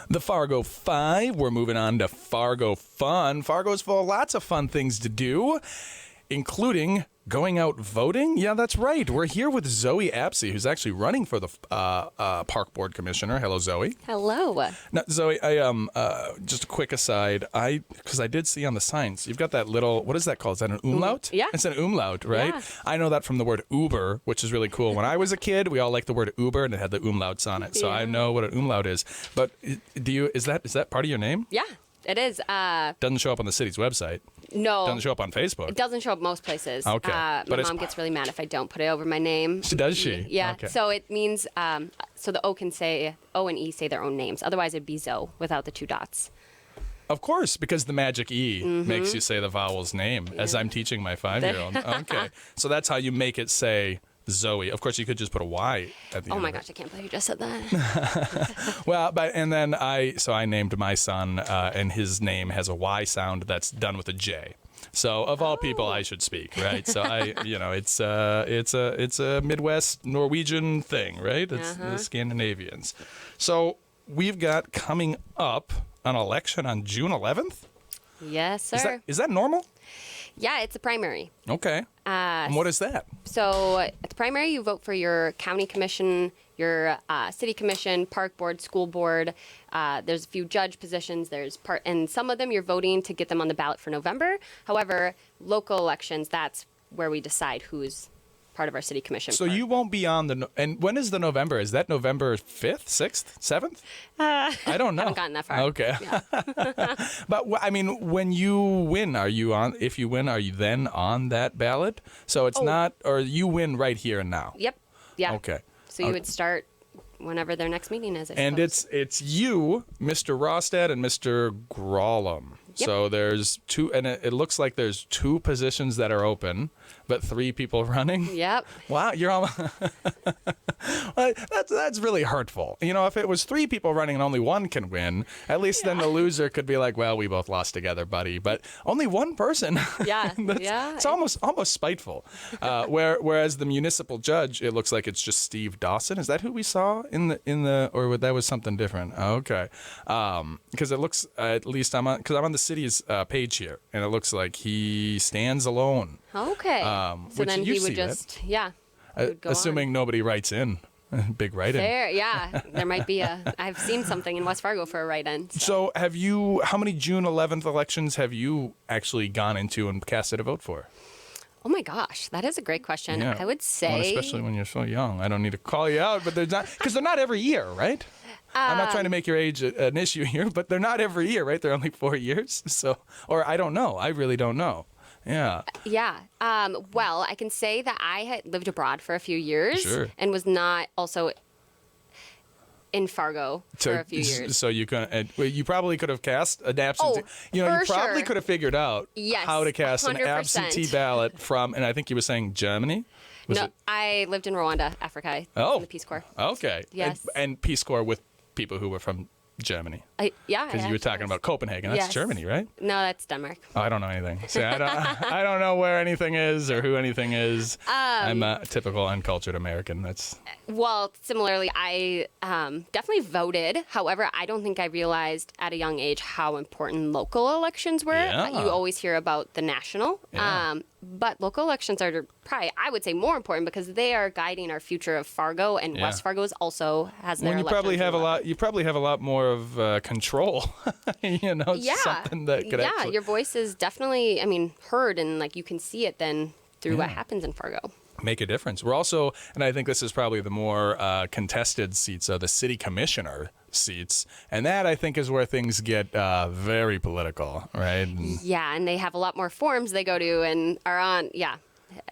The Fargo 5, we're moving on to Fargo Fun. Fargo's full of lots of fun things to do, including going out voting. Yeah, that's right. We're here with Zoe Absey, who's actually running for the Park Board Commissioner. Hello, Zoe. Hello. Now, Zoe, just a quick aside, because I did see on the signs, you've got that little, what is that called? Is that an umlaut? Yeah. It's an umlaut, right? Yeah. I know that from the word Uber, which is really cool. When I was a kid, we all liked the word Uber, and it had the umlauts on it. So Yeah. I know what an umlaut is. But is that part of your name? Yeah, it is. Doesn't show up on the city's website. No. Doesn't show up on Facebook. It doesn't show up most places. Okay. My But mom gets really mad if I don't put it over my name. Does she? Yeah. Okay. So it means, so the O and E say their own names. Otherwise, it'd be Zoe without the two dots. Of course, because the magic E makes you say the vowel's name, as I'm teaching my 5-year-old. Okay. So that's how you make it say Zoe. Of course, you could just put a Y at the end. Oh my of it. gosh, I can't believe you just said that. Well, and then I named my son, and his name has a Y sound that's done with a J. So of all people, I should speak, right? So it's a Midwest Norwegian thing, right? It's the Scandinavians. So we've got coming up an election on June 11th. Yes, sir. Is that normal? Yeah, it's a primary. Okay. And what is that? So at the primary, you vote for your county commission, your city commission, park board, school board. There's a few judge positions. And some of them you're voting to get them on the ballot for November. However, local elections, that's where we decide who's part of our city commission. So you won't be on and when is the November? Is that November 5th, 6th, 7th? I don't know. Haven't gotten that far. Okay. Yeah. But I mean, when you win, if you win, are you then on that ballot? So it's not, or you win right here and now? Yep. Yeah. Okay. So you would start whenever their next meeting is, I And suppose. it's you, Mr. Rostad, and Mr. Grawlum. Yep. So there's two, and it looks like there's 2 positions that are open, but 3 people running. Yep. Wow, you're all. That's really hurtful. You know, if it was 3 people running and only 1 can win, at least then the loser could be like, "Well, we both lost together, buddy." But only 1 person. Yeah. It's almost spiteful. Whereas the municipal judge, it looks like it's just Steve Dawson. Is that who we saw in the or that was something different? Okay, because it looks at least I'm on the city's page here, and it looks like he stands alone. Okay. So then he would just, assuming nobody writes in. Big write-in. There, yeah. There might be I've seen something in West Fargo for a write-in. So how many June 11th elections have you actually gone into and casted a vote for? Oh my gosh, that is a great question. Yeah. I would say... Well, especially when you're so young. I don't need to call you out, but because they're not every year, right? I'm not trying to make your age an issue here, but they're not every year, right? They're only 4 years. So, or I don't know. I really don't know. Yeah. Yeah. Well, I can say that I had lived abroad for a few years and was not also in Fargo for a few years. So you probably could have cast an absentee. You probably could have figured out how to cast 100%. An absentee ballot from, and I think you were saying Germany. I lived in Rwanda, Africa. In the Peace Corps. Okay. Yes. And Peace Corps with people who were from Germany. Because you were talking about Copenhagen. That's Germany, right? No, that's Denmark. Oh, I don't know anything. See, I don't know where anything is or who anything is. I'm a typical uncultured American. Well, similarly, I definitely voted. However, I don't think I realized at a young age how important local elections were. Yeah. You always hear about the national. Yeah. But local elections are probably, I would say, more important because they are guiding our future of Fargo, and West Fargo also has their elections. You probably have a lot more of control. Something that could actually... your voice is definitely, heard, and you can see it then through what happens in Fargo. Make a difference. We're also, and I think this is probably the more contested seats, the city commissioner seats, and that I think is where things get very political, right? And they have a lot more forums they go to and are on,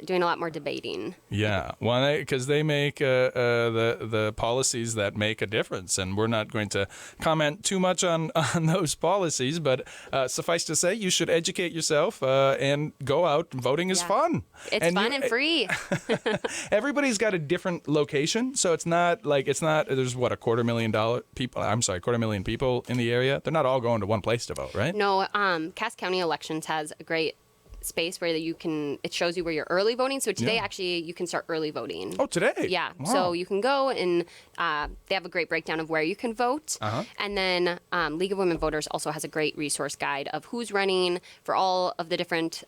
doing a lot more debating. Yeah, well, because they make the policies that make a difference, and we're not going to comment too much on those policies, but suffice to say, you should educate yourself and go out. Voting is fun. It's fun and free. Everybody's got a different location, so it's not there's what, $250,000 people in the area. They're not all going to one place to vote, right? No, Cass County Elections has a great space where it shows you where you're early voting. So today, Yeah. actually, you can start early voting. Oh, today? Yeah. Wow. So you can go and they have a great breakdown of where you can vote. And then League of Women Voters also has a great resource guide of who's running for all of the different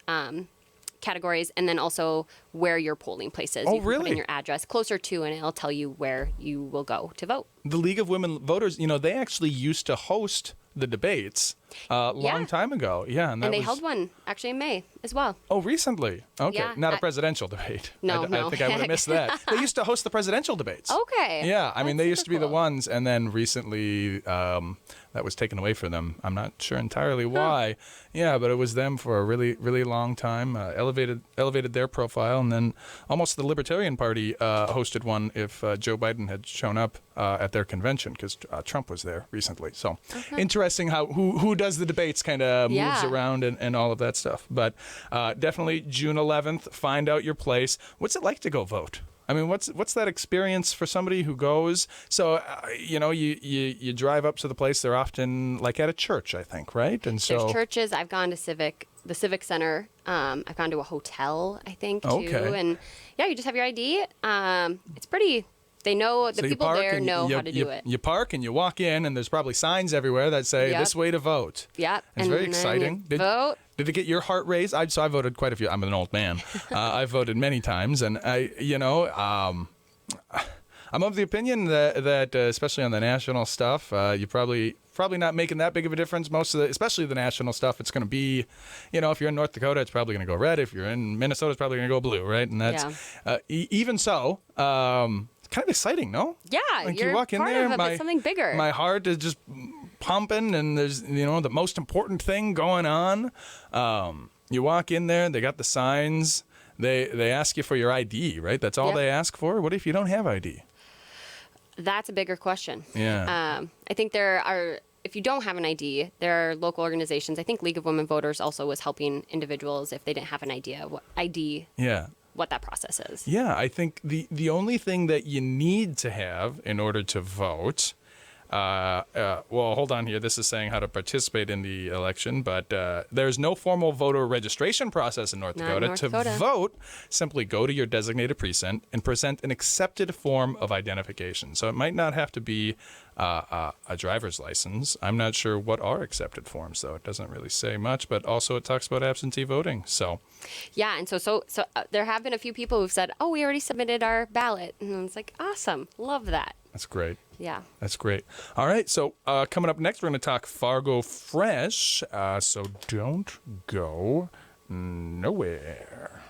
categories, and then also where your polling place is. Oh, You can put really? in your address closer to, and it'll tell you where you will go to vote. The League of Women Voters, they actually used to host the debates a long time ago. Yeah, and They held one actually in May as well. Oh, recently? Okay, Yeah, not a presidential debate. No, I no. think I would have missed that. They used to host the presidential debates. Okay. Yeah, I mean, That's they used to be super the cool. ones, and then recently that was taken away from them. I'm not sure entirely why. Yeah, but it was them for a really, really long time. Elevated their profile, and then almost the Libertarian Party hosted one if Joe Biden had shown up at their convention, because Trump was there recently. So interesting how who does the debates kind of moves Yeah. around and all of that stuff. But definitely June 11th, find out your place. What's it like to go vote? I mean, what's that experience for somebody who goes? So, you drive up to the place. They're often like at a church, I think, right? And so There's churches. I've gone to the Civic Center. I've gone to a hotel, I think, too. Okay. And yeah, you just have your ID. It's pretty. They know the so you people park there and know you, how to you, do it. You park and you walk in, and there's probably signs everywhere that say Yep. this way to vote. Yep. It's very exciting. Vote. Did it get your heart raised? So I voted quite a few. I'm an old man. I've voted many times, and I'm of the opinion that especially on the national stuff, you probably not making that big of a difference. Especially the national stuff, it's going to be, if you're in North Dakota, it's probably going to go red. If you're in Minnesota, it's probably going to go blue, right? And that's even so. It's kind of exciting, no? Yeah, Like you're you walk in part there, of something bigger. My heart is just pumping, and there's the most important thing going on. You walk in there, they got the signs. They ask you for your ID, right? That's all Yep. they ask for. What if you don't have ID? That's a bigger question. Yeah. I think if you don't have an ID, there are local organizations. I think League of Women Voters also was helping individuals if they didn't have an idea what that process is. Yeah, I think the only thing that you need to have in order to vote, well, hold on here. This is saying how to participate in the election, but there's no formal voter registration process in North Not in Dakota. North To Dakota. vote, simply go to your designated precinct and present an accepted form of identification. So it might not have to be a driver's license. I'm not sure what are accepted forms, though. It doesn't really say much, but also it talks about absentee voting. So Yeah, and so there have been a few people who've said, "Oh, we already submitted our ballot," and it's like, awesome, love that. that's great. Yeah. That's great. All right, so coming up next, we're going to talk Fargo Fresh, so don't go nowhere.